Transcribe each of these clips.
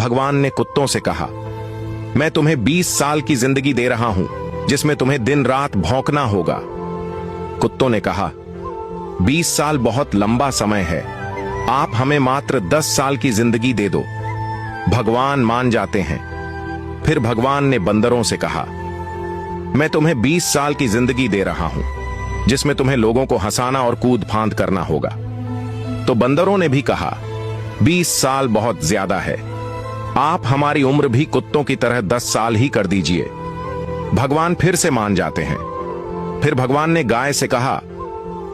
भगवान ने कुत्तों से कहा, मैं तुम्हें 20 साल की जिंदगी दे रहा हूं, जिसमें तुम्हें दिन रात भौंकना होगा। कुत्तों ने कहा, 20 साल बहुत लंबा समय है, आप हमें मात्र 10 साल की जिंदगी दे दो। भगवान मान जाते हैं। फिर भगवान ने बंदरों से कहा, मैं तुम्हें 20 साल की जिंदगी दे रहा हूं, जिसमें तुम्हें लोगों को हंसाना और कूद फांद करना होगा। तो बंदरों ने भी कहा, 20 साल बहुत ज्यादा है, आप हमारी उम्र भी कुत्तों की तरह 10 साल ही कर दीजिए। भगवान फिर से मान जाते हैं। फिर भगवान ने गाय से कहा,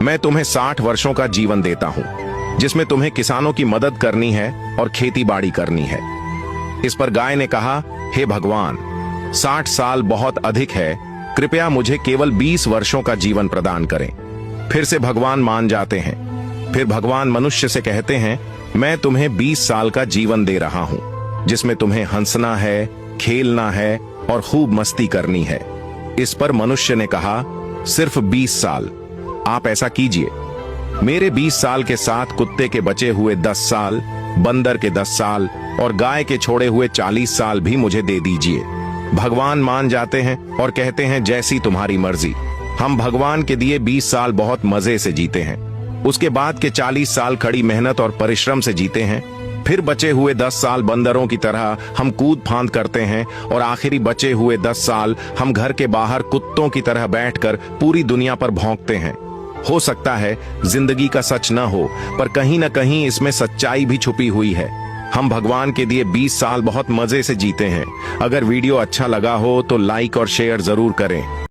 मैं तुम्हें 60 वर्षों का जीवन देता हूं, जिसमें तुम्हें किसानों की मदद करनी है और खेती बाड़ी करनी है। इस पर गाय ने कहा, हे भगवान, 60 साल बहुत अधिक है, कृपया मुझे केवल 20 वर्षों का जीवन प्रदान करें। फिर से भगवान मान जाते हैं। फिर भगवान मनुष्य से कहते हैं, मैं तुम्हें 20 साल का जीवन दे रहा हूं, जिसमें तुम्हें हंसना है, खेलना है और खूब मस्ती करनी है। इस पर मनुष्य ने कहा, सिर्फ 20 साल, आप ऐसा कीजिए, मेरे 20 साल के साथ कुत्ते के बचे हुए 10 साल, बंदर के 10 साल और गाय के छोड़े हुए 40 साल भी मुझे दे दीजिए। भगवान मान जाते हैं और कहते हैं, जैसी तुम्हारी मर्जी। हम भगवान के दिए 20 साल बहुत मजे से जीते हैं। उसके बाद के 40 साल कड़ी मेहनत और परिश्रम से जीते हैं। फिर बचे हुए 10 साल बंदरों की तरह हम कूद फांद करते हैं और आखिरी बचे हुए 10 साल हम घर के बाहर कुत्तों की तरह बैठकर पूरी दुनिया पर भौंकते हैं। हो सकता है जिंदगी का सच न हो, पर कहीं न कहीं इसमें सच्चाई भी छुपी हुई है। हम भगवान के दिए 20 साल बहुत मजे से जीते हैं। अगर वीडियो अच्छा लगा हो तो लाइक और शेयर जरूर करें।